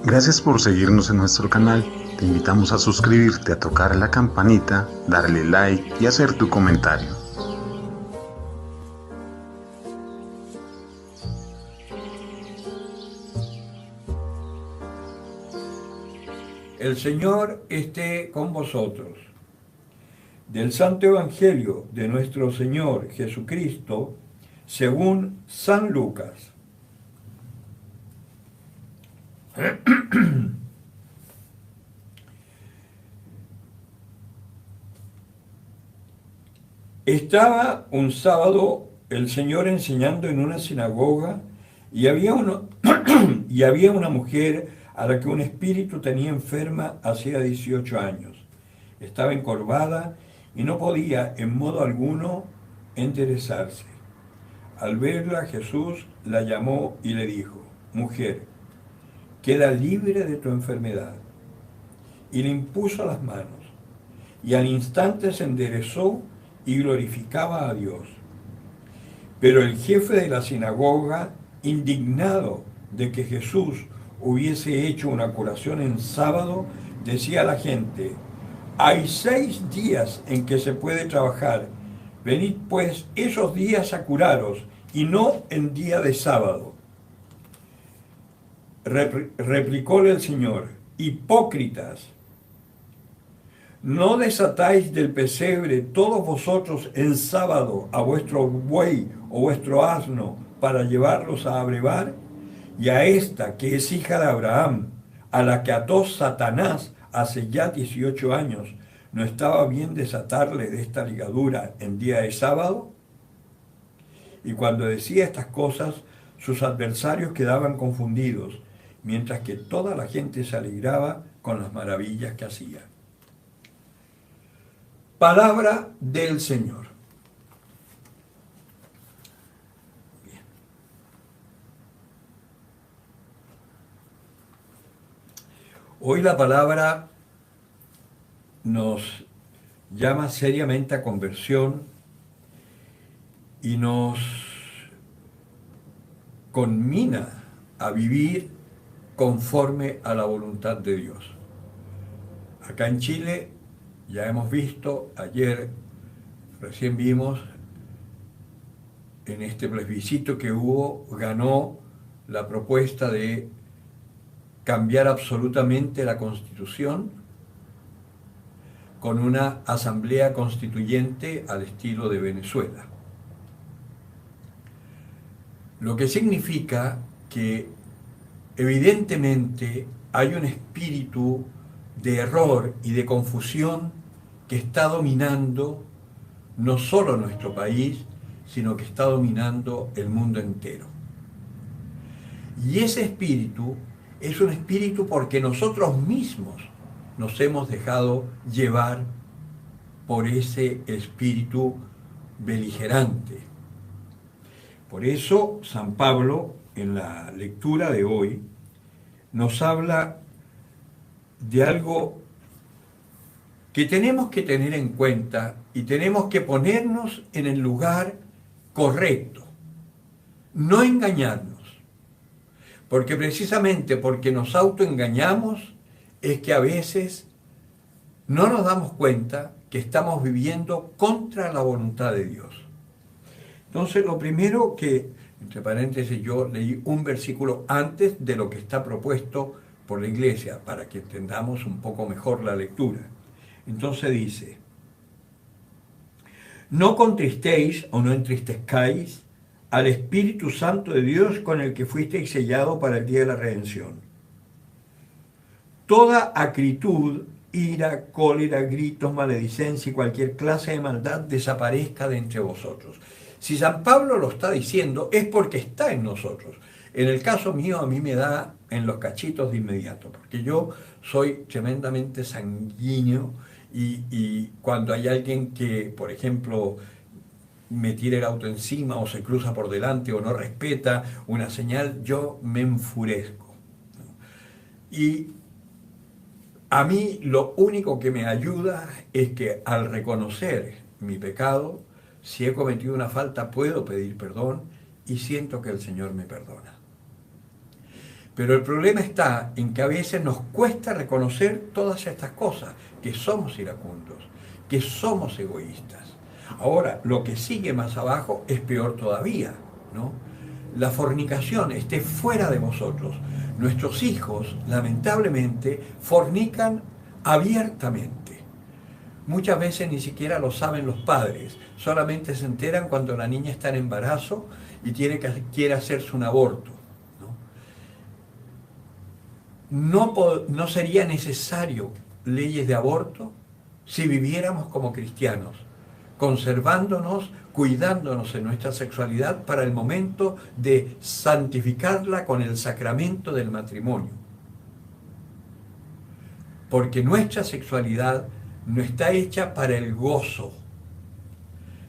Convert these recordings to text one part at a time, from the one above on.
Gracias por seguirnos en nuestro canal. Te invitamos a suscribirte, a tocar la campanita, darle like y hacer tu comentario. El Señor esté con vosotros. Del Santo Evangelio de nuestro Señor Jesucristo, según San Lucas. Estaba un sábado el Señor enseñando en una sinagoga y había una mujer a la que un espíritu tenía enferma hacía 18 años. Estaba encorvada y no podía en modo alguno enderezarse. Al verla, Jesús la llamó y le dijo: Mujer, queda libre de tu enfermedad. Y le impuso las manos, y al instante se enderezó y glorificaba a Dios. Pero el jefe de la sinagoga, indignado de que Jesús hubiese hecho una curación en sábado, decía a la gente: hay 6 días en que se puede trabajar. Venid pues esos días a curaros, y no en día de sábado. Replicóle el Señor: hipócritas, ¿no desatáis del pesebre todos vosotros en sábado a vuestro buey o vuestro asno para llevarlos a abrevar? Y a esta, que es hija de Abraham, a la que ató Satanás hace ya 18 años, ¿no estaba bien desatarle de esta ligadura en día de sábado? Y cuando decía estas cosas, sus adversarios quedaban confundidos, mientras que toda la gente se alegraba con las maravillas que hacía. Palabra del Señor. Bien. Hoy la palabra nos llama seriamente a conversión y nos conmina a vivir conforme a la voluntad de Dios. Acá en Chile ya hemos visto, ayer recién vimos, en este plebiscito que hubo, ganó la propuesta de cambiar absolutamente la Constitución con una asamblea constituyente al estilo de Venezuela. Lo que significa que evidentemente hay un espíritu de error y de confusión que está dominando no solo nuestro país, sino que está dominando el mundo entero. Y ese espíritu es un espíritu porque nosotros mismos nos hemos dejado llevar por ese espíritu beligerante. Por eso San Pablo, en la lectura de hoy, nos habla de algo que tenemos que tener en cuenta y tenemos que ponernos en el lugar correcto, no engañarnos, porque precisamente porque nos autoengañamos es que a veces no nos damos cuenta que estamos viviendo contra la voluntad de Dios. Entonces, lo primero que, entre paréntesis, yo leí un versículo antes de lo que está propuesto por la Iglesia, para que entendamos un poco mejor la lectura. Entonces dice: no contristéis o no entristezcáis al Espíritu Santo de Dios, con el que fuisteis sellados para el día de la redención. Toda acritud, ira, cólera, gritos, maledicencia y cualquier clase de maldad desaparezca de entre vosotros. Si San Pablo lo está diciendo, es porque está en nosotros. En el caso mío, a mí me da en los cachitos de inmediato, porque yo soy tremendamente sanguíneo y cuando hay alguien que, por ejemplo, me tira el auto encima o se cruza por delante o no respeta una señal, yo me enfurezco. Y a mí lo único que me ayuda es que al reconocer mi pecado, si he cometido una falta, puedo pedir perdón y siento que el Señor me perdona. Pero el problema está en que a veces nos cuesta reconocer todas estas cosas, que somos iracundos, que somos egoístas. Ahora, lo que sigue más abajo es peor todavía, ¿no? La fornicación esté fuera de vosotros. Nuestros hijos, lamentablemente, fornican abiertamente. Muchas veces ni siquiera lo saben los padres, solamente se enteran cuando la niña está en embarazo y quiere hacerse un aborto. No sería necesario leyes de aborto si viviéramos como cristianos, conservándonos, cuidándonos en nuestra sexualidad para el momento de santificarla con el sacramento del matrimonio. Porque nuestra sexualidad no está hecha para el gozo.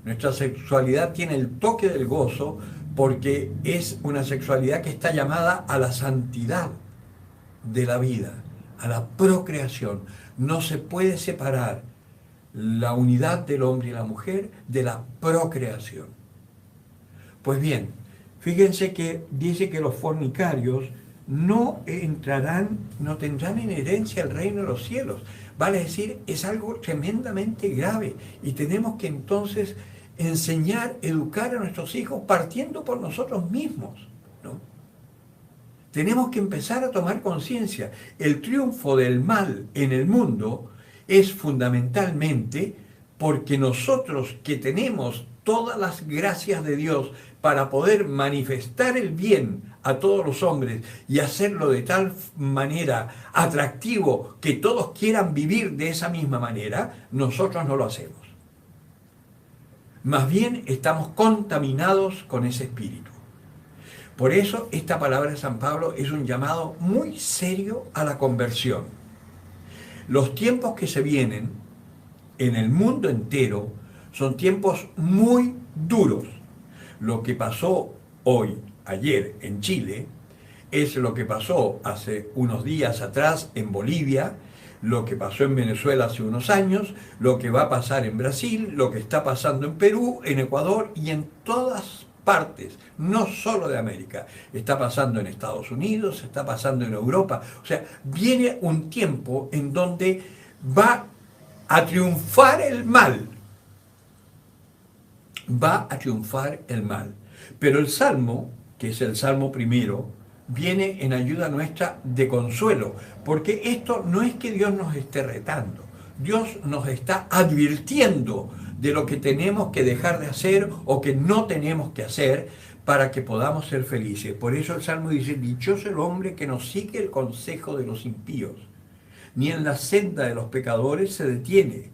Nuestra sexualidad tiene el toque del gozo porque es una sexualidad que está llamada a la santidad de la vida, a la procreación. No se puede separar la unidad del hombre y la mujer de la procreación. Pues bien, fíjense que dice que los fornicarios no tendrán en herencia el reino de los cielos. Vale decir, es algo tremendamente grave y tenemos que entonces enseñar, educar a nuestros hijos partiendo por nosotros mismos, ¿no? Tenemos que empezar a tomar conciencia. El triunfo del mal en el mundo es fundamentalmente porque nosotros que tenemos todas las gracias de Dios para poder manifestar el bien a todos los hombres y hacerlo de tal manera atractivo que todos quieran vivir de esa misma manera, nosotros no lo hacemos. Más bien estamos contaminados con ese espíritu. Por eso esta palabra de San Pablo es un llamado muy serio a la conversión. Los tiempos que se vienen en el mundo entero son tiempos muy duros. Lo que pasó ayer en Chile, es lo que pasó hace unos días atrás en Bolivia, lo que pasó en Venezuela hace unos años, lo que va a pasar en Brasil, lo que está pasando en Perú, en Ecuador y en todas partes, no solo de América. Está pasando en Estados Unidos, está pasando en Europa. O sea, viene un tiempo en donde va a triunfar el mal. Va a triunfar el mal. Pero el Salmo, que es el Salmo primero, viene en ayuda nuestra de consuelo, porque esto no es que Dios nos esté retando, Dios nos está advirtiendo de lo que tenemos que dejar de hacer o que no tenemos que hacer para que podamos ser felices. Por eso el Salmo dice, dichoso el hombre que no sigue el consejo de los impíos, ni en la senda de los pecadores se detiene,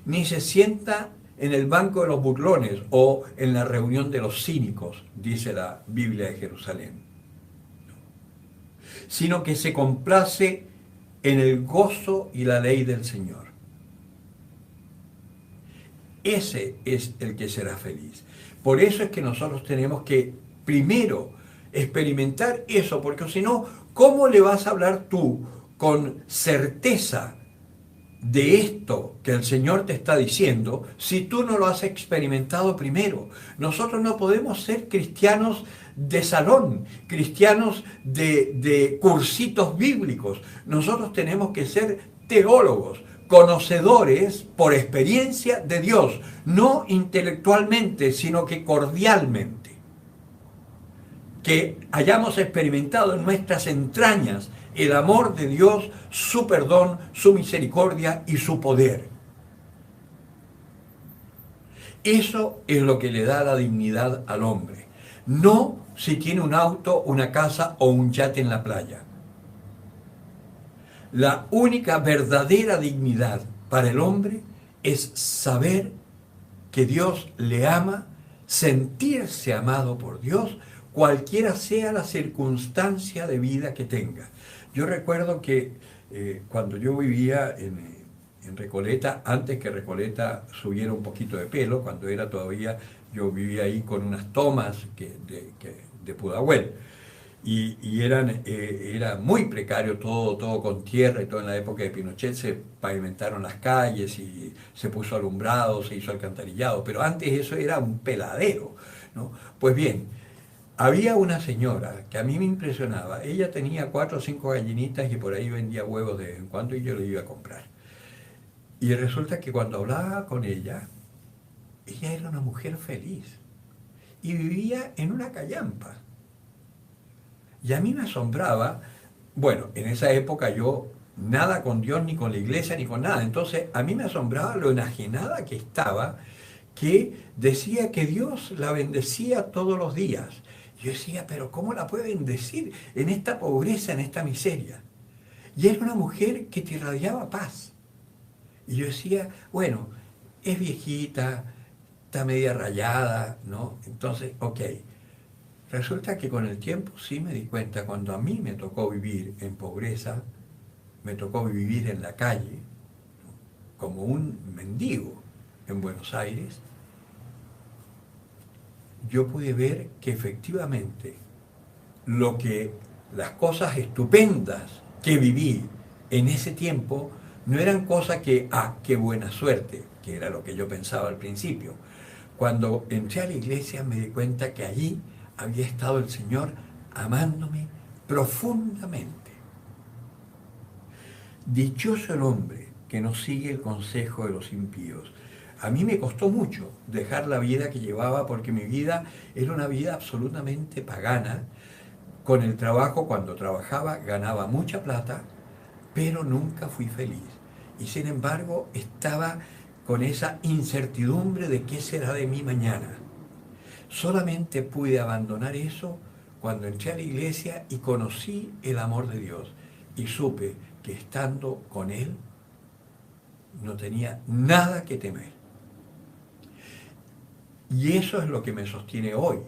ni se sienta en el banco de los burlones o en la reunión de los cínicos, dice la Biblia de Jerusalén, sino que se complace en el gozo y la ley del Señor. Ese es el que será feliz. Por eso es que nosotros tenemos que primero experimentar eso, porque si no, ¿cómo le vas a hablar tú con certeza de esto que el Señor te está diciendo si tú no lo has experimentado primero? Nosotros no podemos ser cristianos de salón, cristianos de cursitos bíblicos. Nosotros tenemos que ser teólogos, conocedores por experiencia de Dios, no intelectualmente, sino que cordialmente. Que hayamos experimentado en nuestras entrañas el amor de Dios, su perdón, su misericordia y su poder. Eso es lo que le da la dignidad al hombre. No si tiene un auto, una casa o un yate en la playa. La única verdadera dignidad para el hombre es saber que Dios le ama, sentirse amado por Dios, cualquiera sea la circunstancia de vida que tenga. Yo recuerdo que cuando yo vivía en Recoleta, antes que Recoleta subiera un poquito de pelo, cuando era todavía, yo vivía ahí con unas tomas de Pudahuel, y era muy precario todo con tierra, y todo en la época de Pinochet se pavimentaron las calles y se puso alumbrado, se hizo alcantarillado, pero antes eso era un peladero, ¿no? Pues bien, Había una señora que a mí me impresionaba. Ella tenía 4 o 5 gallinitas y por ahí vendía huevos de vez en cuando y yo le iba a comprar. Y resulta que cuando hablaba con ella era una mujer feliz y vivía en una callampa. Y a mí me asombraba, bueno, en esa época yo nada con Dios, ni con la iglesia, ni con nada. Entonces a mí me asombraba lo enajenada que estaba, que decía que Dios la bendecía todos los días. Yo decía, pero ¿cómo la puede bendecir en esta pobreza, en esta miseria? Y era una mujer que te irradiaba paz. Y yo decía, bueno, es viejita, está media rayada, ¿no? Entonces, ok. Resulta que con el tiempo sí me di cuenta, cuando a mí me tocó vivir en pobreza, me tocó vivir en la calle, ¿no? Como un mendigo en Buenos Aires, yo pude ver que efectivamente las cosas estupendas que viví en ese tiempo no eran cosas que, qué buena suerte, que era lo que yo pensaba al principio. Cuando entré a la iglesia me di cuenta que allí había estado el Señor amándome profundamente. Dichoso el hombre que no sigue el consejo de los impíos. A mí me costó mucho dejar la vida que llevaba porque mi vida era una vida absolutamente pagana. Con el trabajo, cuando trabajaba, ganaba mucha plata, pero nunca fui feliz. Y sin embargo, estaba con esa incertidumbre de qué será de mí mañana. Solamente pude abandonar eso cuando entré a la iglesia y conocí el amor de Dios. Y supe que estando con Él no tenía nada que temer. Y eso es lo que me sostiene hoy,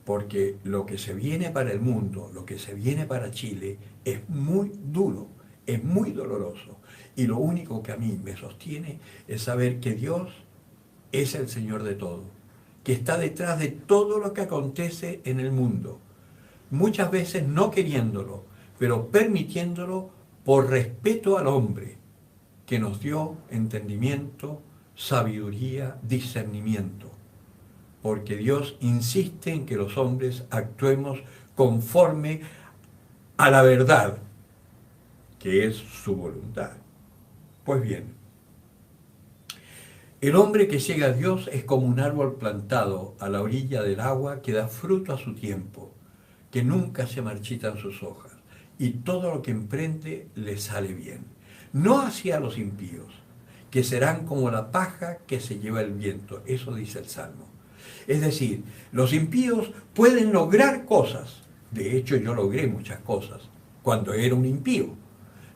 porque lo que se viene para el mundo, lo que se viene para Chile, es muy duro, es muy doloroso. Y lo único que a mí me sostiene es saber que Dios es el Señor de todo, que está detrás de todo lo que acontece en el mundo. Muchas veces no queriéndolo, pero permitiéndolo por respeto al hombre, que nos dio entendimiento, sabiduría, discernimiento. Porque Dios insiste en que los hombres actuemos conforme a la verdad, que es su voluntad. Pues bien, el hombre que llega a Dios es como un árbol plantado a la orilla del agua que da fruto a su tiempo, que nunca se marchitan sus hojas, y todo lo que emprende le sale bien. No así a los impíos, que serán como la paja que se lleva el viento. Eso dice el Salmo. Es decir, los impíos pueden lograr cosas. De hecho, yo logré muchas cosas cuando era un impío,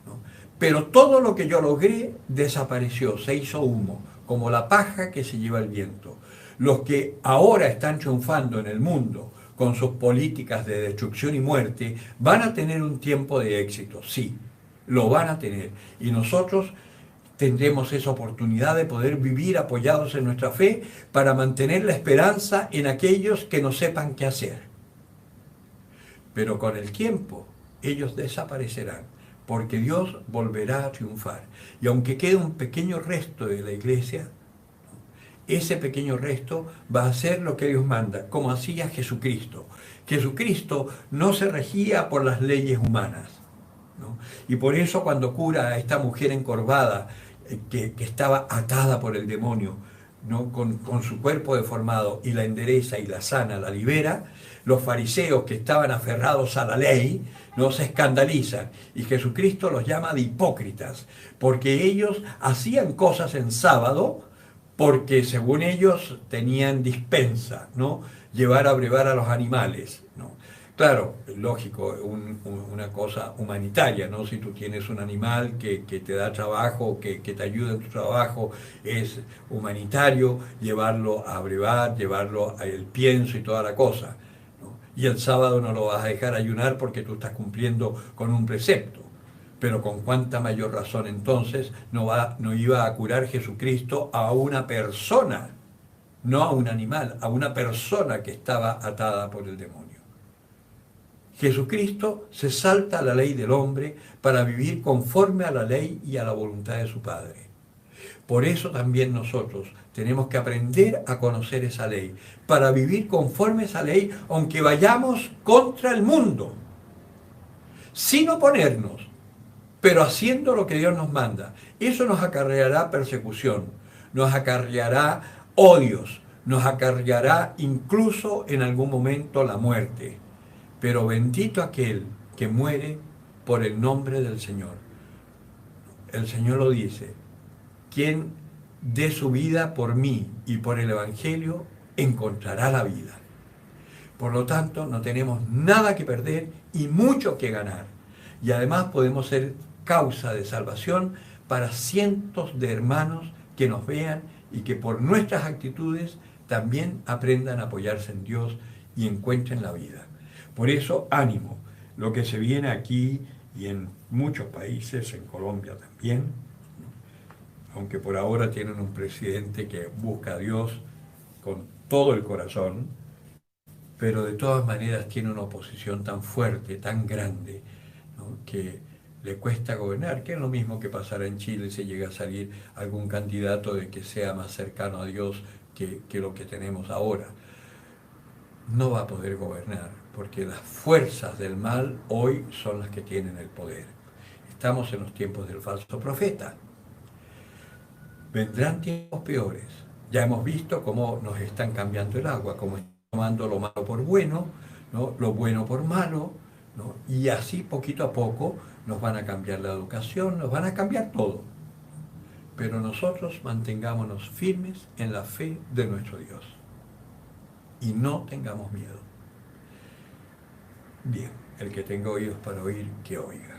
¿no? Pero todo lo que yo logré desapareció, se hizo humo, como la paja que se lleva el viento. Los que ahora están triunfando en el mundo con sus políticas de destrucción y muerte van a tener un tiempo de éxito, sí, lo van a tener. Y nosotros tendremos esa oportunidad de poder vivir apoyados en nuestra fe para mantener la esperanza en aquellos que no sepan qué hacer. Pero con el tiempo ellos desaparecerán, porque Dios volverá a triunfar. Y aunque quede un pequeño resto de la iglesia, ese pequeño resto va a hacer lo que Dios manda, como hacía Jesucristo. Jesucristo no se regía por las leyes humanas, ¿no? Y por eso cuando cura a esta mujer encorvada, que estaba atada por el demonio, ¿no? Con su cuerpo deformado, y la endereza y la sana, la libera, los fariseos que estaban aferrados a la ley, no se escandalizan, y Jesucristo los llama de hipócritas, porque ellos hacían cosas en sábado, porque según ellos tenían dispensa, ¿no? Llevar a brevar a los animales, ¿no? Claro, lógico, una cosa humanitaria, ¿no? Si tú tienes un animal que te da trabajo, que te ayuda en tu trabajo, es humanitario llevarlo a brevar, llevarlo al pienso y toda la cosa, ¿no? Y el sábado no lo vas a dejar ayunar porque tú estás cumpliendo con un precepto. Pero con cuánta mayor razón entonces no iba a curar Jesucristo a una persona, no a un animal, a una persona que estaba atada por el demonio. Jesucristo se salta a la ley del hombre para vivir conforme a la ley y a la voluntad de su Padre. Por eso también nosotros tenemos que aprender a conocer esa ley, para vivir conforme a esa ley, aunque vayamos contra el mundo, sin oponernos, pero haciendo lo que Dios nos manda. Eso nos acarreará persecución, nos acarreará odios, nos acarreará incluso en algún momento la muerte. Pero bendito aquel que muere por el nombre del Señor. El Señor lo dice, quien dé su vida por mí y por el Evangelio, encontrará la vida. Por lo tanto, no tenemos nada que perder y mucho que ganar. Y además podemos ser causa de salvación para cientos de hermanos que nos vean y que por nuestras actitudes también aprendan a apoyarse en Dios y encuentren la vida. Por eso, ánimo. Lo que se viene aquí y en muchos países, en Colombia también, aunque por ahora tienen un presidente que busca a Dios con todo el corazón, pero de todas maneras tiene una oposición tan fuerte, tan grande, ¿no?, que le cuesta gobernar, que es lo mismo que pasará en Chile si llega a salir algún candidato de que sea más cercano a Dios que lo que tenemos ahora. No va a poder gobernar, porque las fuerzas del mal hoy son las que tienen el poder. Estamos en los tiempos del falso profeta. Vendrán tiempos peores. Ya hemos visto cómo nos están cambiando el agua, cómo están tomando lo malo por bueno, ¿no?, lo bueno por malo, ¿no?, y así poquito a poco nos van a cambiar la educación, nos van a cambiar todo. Pero nosotros mantengámonos firmes en la fe de nuestro Dios y no tengamos miedo. Bien, el que tenga oídos para oír, que oiga.